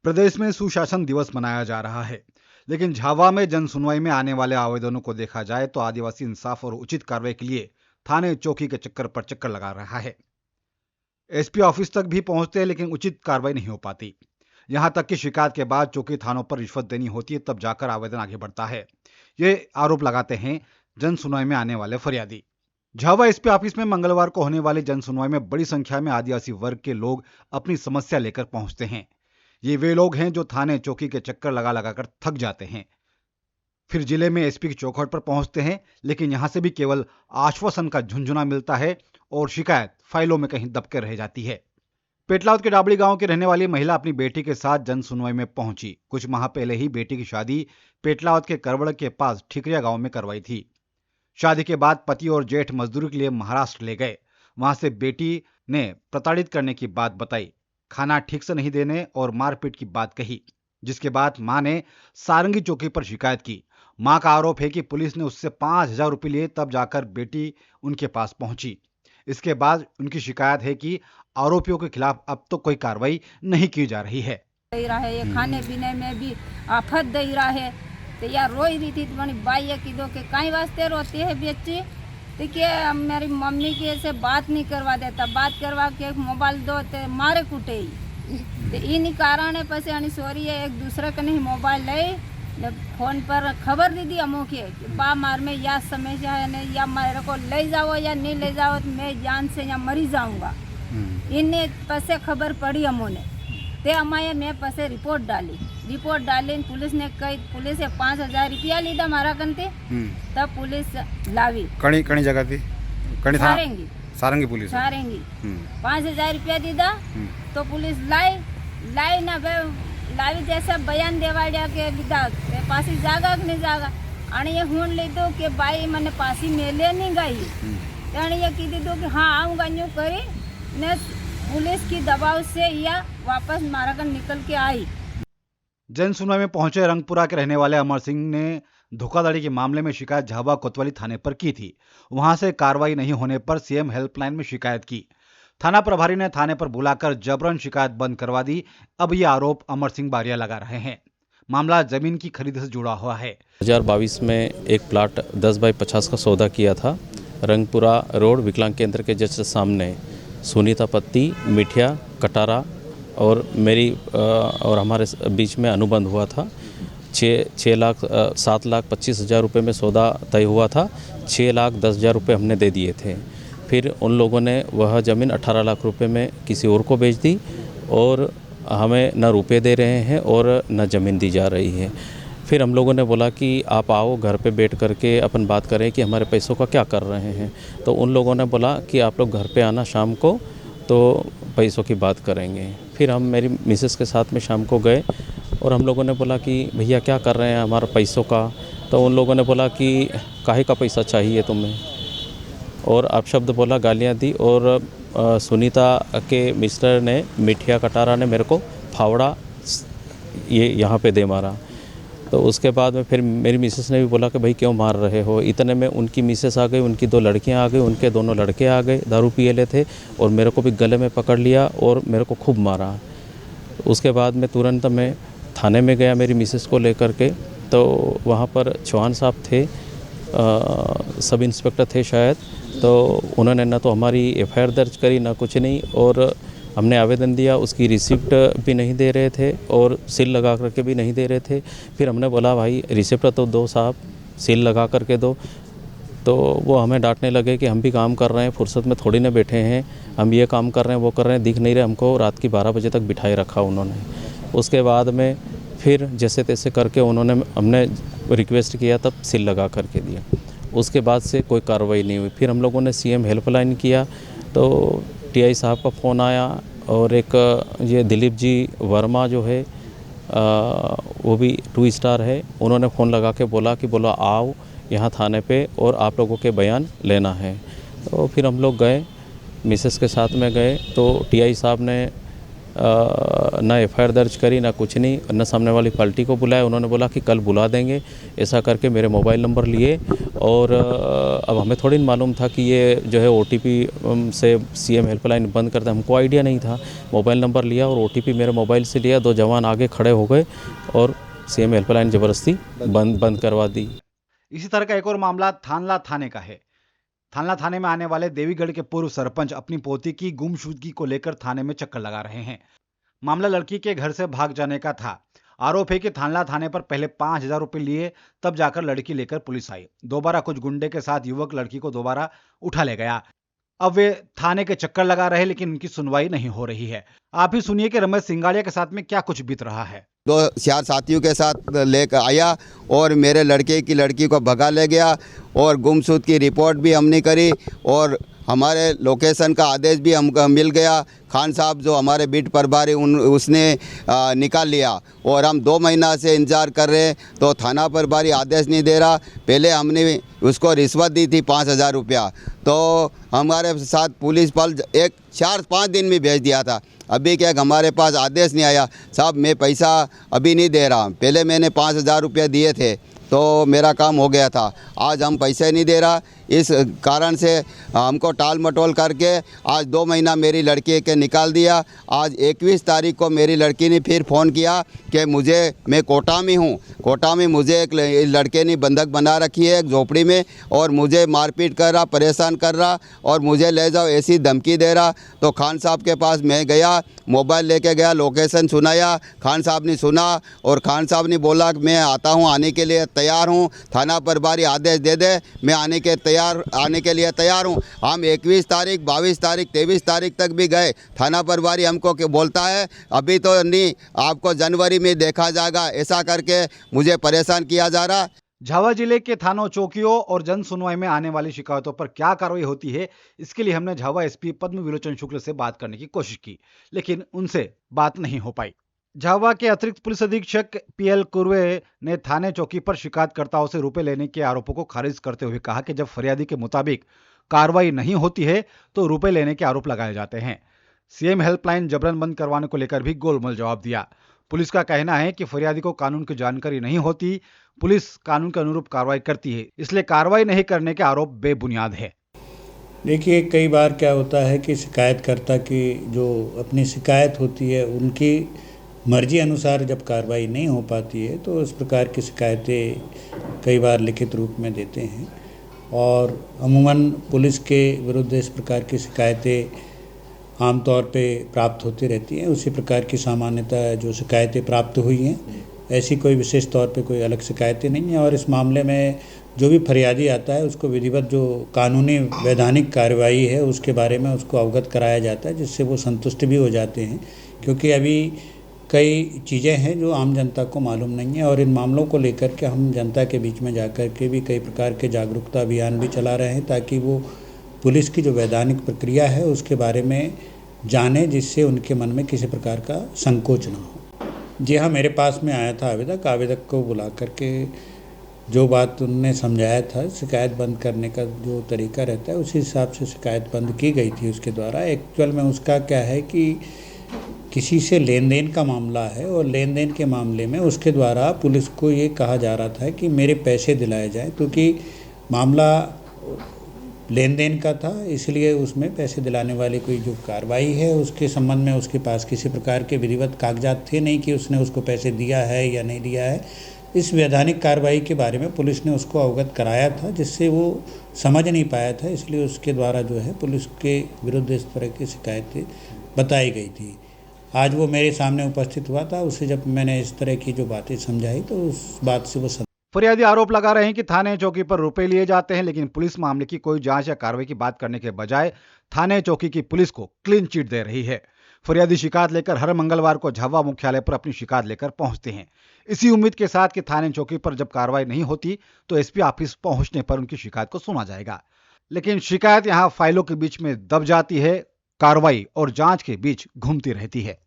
प्रदेश में सुशासन दिवस मनाया जा रहा है, लेकिन झावा में जन सुनवाई में आने वाले आवेदनों को देखा जाए तो आदिवासी इंसाफ और उचित कार्रवाई के लिए थाने चौकी के चक्कर पर चक्कर लगा रहा है। एसपी ऑफिस तक भी पहुंचते हैं, लेकिन उचित कार्रवाई नहीं हो पाती। यहां तक कि शिकायत के बाद चौकी थानों पर रिश्वत देनी होती है, तब जाकर आवेदन आगे बढ़ता है। ये आरोप लगाते हैं जन सुनवाई में आने वाले फरियादी। झावा एसपी ऑफिस में मंगलवार को होने वाली जन सुनवाई में बड़ी संख्या में आदिवासी वर्ग के लोग अपनी समस्या लेकर पहुंचते हैं। ये वे लोग हैं जो थाने चौकी के चक्कर लगा लगाकर थक जाते हैं, फिर जिले में एसपी की चौखट पर पहुंचते हैं, लेकिन यहां से भी केवल आश्वासन का झुंझुना मिलता है और शिकायत फाइलों में कहीं दबके रह जाती है। पेटलावद के डाबड़ी गांव की रहने वाली महिला अपनी बेटी के साथ जन सुनवाई में पहुंची। कुछ माह पहले ही बेटी की शादी पेटलावद के करवड़ के पास ठिकरिया गांव में करवाई थी। शादी के बाद पति और जेठ मजदूरी के लिए महाराष्ट्र ले गए। वहां से बेटी ने प्रताड़ित करने की बात बताई, खाना ठीक से नहीं देने और मारपीट की बात कही, जिसके बाद मां ने सारंगी चौकी पर शिकायत की। मां का आरोप है कि पुलिस ने उससे 5,000 रुपये लिए, तब जाकर बेटी उनके पास पहुंची। इसके बाद उनकी शिकायत है कि आरोपियों के खिलाफ अब तो कोई कार्रवाई नहीं की जा रही है। ये खाने पीने में भी आफत दे रहा है। तो यार रोई रही थी, तो बाई ये कीधो के कई वास्ते रोती है बच्ची, तो क्या मेरी मम्मी के से बात नहीं करवा देता, बात करवा के मोबाइल दो तो मारे कूटे ही। तो इन कारण पसे अनी सोरी है एक दूसरे का नहीं मोबाइल ले फोन पर खबर दी दी अमो के बा मार में या समस्या है नहीं, या मेरे को ले जाओ या नहीं ले जाओ तो मैं जान से या मरी जाऊंगा। इन्हें पसे खबर पड़ी अमो ने, ते अमाए मैं पसे रिपोर्ट डाली पुलिस ने कही, पुलिस से 5,000 रुपया लीधा मारा कंते, तब पुलिस लावी कणी जगह थी कणी था सारंगी पुलिस 5,000 रुपया दीदा तो पुलिस लाई ना लावी जैसा बयान देवाड्या के लीधा पासी जागा कि नहीं जागा आणि ये हुन लीधो के बाई मने पासी मेले नहीं गई आणि ये की दीधो कि हाँ आऊंगा न्यू करी ने पुलिस की दबाव से या वापस मारा कर निकल के आई। जन सुनवाई में पहुंचे रंगपुरा के रहने वाले अमर सिंह ने धोखाधड़ी के मामले में शिकायत झावा कोतवाली थाने पर की थी। वहां से कार्रवाई नहीं होने पर सीएम हेल्पलाइन में शिकायत की। थाना प्रभारी ने थाने पर बुलाकर जबरन शिकायत बंद करवा दी। अब ये आरोप अमर सिंह बारिया लगा रहे हैं। मामला जमीन की खरीद से जुड़ा हुआ है। 2022 में एक प्लाट 10 बाई 50 का सौदा किया था। रंगपुरा रोड विकलांग केंद्र के जस्ट सामने सुनीता पत्ती, मिठिया, कटारा और मेरी और हमारे बीच में अनुबंध हुआ था। 7,25,000 रुपये में सौदा तय हुआ था। 6,10,000 रुपये हमने दे दिए थे। फिर उन लोगों ने वह ज़मीन 18 लाख रुपए में किसी और को बेच दी और हमें न रुपए दे रहे हैं और न ज़मीन दी जा रही है। फिर हम लोगों ने बोला कि आप आओ घर पे बैठ करके अपन बात करें कि हमारे पैसों का क्या कर रहे हैं। तो उन लोगों ने बोला कि आप लोग घर पे आना शाम को, तो पैसों की बात करेंगे। फिर हम मेरी मिसेस के साथ में शाम को गए और हम लोगों ने बोला कि भैया क्या कर रहे हैं हमारा पैसों का। तो उन लोगों ने बोला कि काहे का पैसा चाहिए तुम्हें, और अपशब्द बोला, गालियाँ दी। और सुनीता के मिस्टर ने, मिठिया कटारा ने मेरे को फावड़ा ये यहाँ पे दे मारा। तो उसके बाद में फिर मेरी मिसेस ने भी बोला कि भाई क्यों मार रहे हो। इतने में उनकी मिसेस आ गई, उनकी 2 लड़कियां आ गई, उनके दोनों लड़के आ गए, दारू पिए ले थे और मेरे को भी गले में पकड़ लिया और मेरे को खूब मारा। उसके बाद में तुरंत मैं थाने में गया मेरी मिसेस को लेकर के। तो वहाँ पर चौहान साहब थे, सब इंस्पेक्टर थे शायद। तो उन्होंने ना तो हमारी एफआईआर दर्ज करी ना कुछ नहीं, और हमने आवेदन दिया, उसकी रिसिप्ट भी नहीं दे रहे थे और सील लगा करके भी नहीं दे रहे थे। फिर हमने बोला भाई रिसिप्ट तो दो साहब, सील लगा करके दो। तो वो हमें डांटने लगे कि हम भी काम कर रहे हैं, फुर्सत में थोड़ी ना बैठे हैं, हम ये काम कर रहे हैं वो कर रहे हैं, दिख नहीं रहे हमको। रात की 12 बजे तक बिठाए रखा उन्होंने। उसके बाद में फिर जैसे तैसे करके हमने रिक्वेस्ट किया, तब सील लगा करके दिया। उसके बाद से कोई कार्रवाई नहीं हुई। फिर हम लोगों ने सीएम हेल्पलाइन किया, तो टीआई साहब का फ़ोन आया और एक ये दिलीप जी वर्मा जो है वो भी 2 स्टार है, उन्होंने फ़ोन लगा के बोला आओ यहाँ थाने पे और आप लोगों के बयान लेना है। तो फिर हम लोग गए, मिसेस के साथ में गए। तो टीआई साहब ने ना एफआईआर दर्ज करी ना कुछ नहीं, न सामने वाली पार्टी को बुलाया। उन्होंने बोला कि कल बुला देंगे, ऐसा करके मेरे मोबाइल नंबर लिए। और अब हमें थोड़ी मालूम था कि ये जो है ओटीपी से सीएम हेल्पलाइन बंद करता है, हमको आइडिया नहीं था। मोबाइल नंबर लिया और ओटीपी मेरे मोबाइल से लिया, 2 जवान आगे खड़े हो गए और सीएम हेल्पलाइन ज़बरदस्ती बंद करवा दी। इसी तरह का एक और मामला थानला थाने का है। थानला थाने में आने वाले देवीगढ़ के पूर्व सरपंच अपनी पोती की गुमशुदगी को लेकर थाने में चक्कर लगा रहे हैं। मामला लड़की के घर से भाग जाने का था। आरोप है कि थानला थाने पर पहले 5,000 रुपए लिए, तब जाकर लड़की लेकर पुलिस आई। दोबारा कुछ गुंडे के साथ युवक लड़की को दोबारा उठा ले गया। अब वे थाने के चक्कर लगा रहे, लेकिन उनकी सुनवाई नहीं हो रही है। आप ही सुनिए कि रमेश सिंगाड़िया के साथ में क्या कुछ बीत रहा है। 2-4 साथियों के साथ लेकर आया और मेरे लड़की को भगा ले गया और गुमशुद की रिपोर्ट भी हमने करी और हमारे लोकेशन का आदेश भी हमको मिल गया। खान साहब जो हमारे बीट प्रभारी उसने निकाल लिया और हम 2 महीना से इंतज़ार कर रहे हैं, तो थाना प्रभारी आदेश नहीं दे रहा। पहले हमने उसको रिश्वत दी थी 5,000 रुपया, तो हमारे साथ पुलिस बल 4-5 दिन में भेज दिया था। अभी क्या हमारे पास आदेश नहीं आया, साहब मैं पैसा अभी नहीं दे रहा, पहले मैंने 5,000 रुपया दिए थे तो मेरा काम हो गया था, आज हम पैसे नहीं दे रहा। इस कारण से हमको टाल मटोल करके आज 2 महीना मेरी लड़की के निकाल दिया। आज 21 तारीख को मेरी लड़की ने फिर फ़ोन किया कि मैं कोटा में हूँ, कोटा में मुझे एक लड़के ने बंधक बना रखी है एक झोपड़ी में और मुझे मारपीट कर रहा, परेशान कर रहा और मुझे ले जाओ ऐसी धमकी दे रहा। तो खान साहब के पास मैं गया, मोबाइल लेके गया, लोकेशन सुनाया, खान साहब ने सुना और खान साहब ने बोला कि मैं आता हूँ, आने के लिए तैयार हूँ, थाना प्रभारी आदेश दे दे, मैं आने के लिए तैयार हूँ। हम 21 तारीख, 22 तारीख, 23 तारीख तक भी गए, थाना प्रभारी हमको बोलता है अभी तो नहीं, आपको जनवरी में देखा जाएगा, ऐसा करके मुझे परेशान किया जा रहा। झावा जिले के थानों चौकियों और जन सुनवाई में आने वाली शिकायतों पर क्या कार्रवाई होती है, इसके लिए हमने झावा एसपी पद्म विलोचन शुक्ल से बात करने की कोशिश की, लेकिन उनसे बात नहीं हो पाई। झावा के अतिरिक्त पुलिस अधीक्षक पीएल कुर्वे ने थाने चौकी पर शिकायतकर्ताओं से रुपए लेने के आरोपों को खारिज करते हुए कहा कि जब फरियादी के मुताबिक कार्रवाई नहीं होती है तो रुपए लेने के आरोप लगाए जाते हैं। सीएम हेल्पलाइन जबरन बंद करवाने को लेकर भी गोलमोल जवाब दिया। पुलिस का कहना है कि फरियादी को कानून की जानकारी नहीं होती, पुलिस कानून के अनुरूप कार्रवाई करती है, इसलिए कार्रवाई नहीं करने के आरोप बेबुनियाद है। देखिए, कई बार क्या होता है कि शिकायतकर्ता की जो अपनी शिकायत होती है उनकी मर्जी अनुसार जब कार्रवाई नहीं हो पाती है तो इस प्रकार की शिकायतें कई बार लिखित रूप में देते हैं और अमूमन पुलिस के विरुद्ध इस प्रकार की शिकायतें आमतौर पे प्राप्त होती रहती हैं। उसी प्रकार की सामान्यतः जो शिकायतें प्राप्त हुई हैं, ऐसी कोई विशेष तौर पे कोई अलग शिकायतें नहीं हैं और इस मामले में जो भी फरियादी आता है उसको विधिवत जो कानूनी वैधानिक कार्रवाई है उसके बारे में उसको अवगत कराया जाता है, जिससे वो संतुष्ट भी हो जाते हैं। क्योंकि अभी कई चीज़ें हैं जो आम जनता को मालूम नहीं है और इन मामलों को लेकर के हम जनता के बीच में जाकर के भी कई प्रकार के जागरूकता अभियान भी चला रहे हैं, ताकि वो पुलिस की जो वैधानिक प्रक्रिया है उसके बारे में जाने, जिससे उनके मन में किसी प्रकार का संकोच ना हो। जी हाँ, मेरे पास में आया था आवेदक को बुला करके जो बात उनने समझाया था, शिकायत बंद करने का जो तरीका रहता है उसी हिसाब से शिकायत बंद की गई थी उसके द्वारा। एक्चुअल में उसका क्या है कि किसी से लेन देन का मामला है और लेन देन के मामले में उसके द्वारा पुलिस को ये कहा जा रहा था कि मेरे पैसे दिलाए जाएं, क्योंकि मामला लेन देन का था, इसलिए उसमें पैसे दिलाने वाली कोई जो कार्रवाई है उसके संबंध में उसके पास किसी प्रकार के विधिवत कागजात थे नहीं कि उसने उसको पैसे दिया है या नहीं दिया है। इस वैधानिक कार्रवाई के बारे में पुलिस ने उसको अवगत कराया था, जिससे वो समझ नहीं पाया था, इसलिए उसके द्वारा जो है पुलिस के विरुद्ध इस तरह की शिकायतें बताई गई थी। आज वो मेरे सामने उपस्थित हुआ था, उसे जब मैंने इस तरह की जो बातें समझाई तो उस बात से वो फरियादी आरोप लगा रहे हैं कि थाने चौकी पर रुपए लिए जाते हैं, लेकिन पुलिस मामले की कोई जांच या कार्रवाई की बात करने के बजाय थाने चौकी की पुलिस को क्लीन चिट दे रही है। फरियादी शिकायत लेकर हर मंगलवार को झावा मुख्यालय पर अपनी शिकायत लेकर पहुंचते हैं, इसी उम्मीद के साथ कि थाने चौकी पर जब कार्रवाई नहीं होती तो एसपी ऑफिस पहुंचने पर उनकी शिकायत को सुना जाएगा। लेकिन शिकायत यहां फाइलों के बीच में दब जाती है, कार्रवाई और जांच के बीच घूमती रहती है।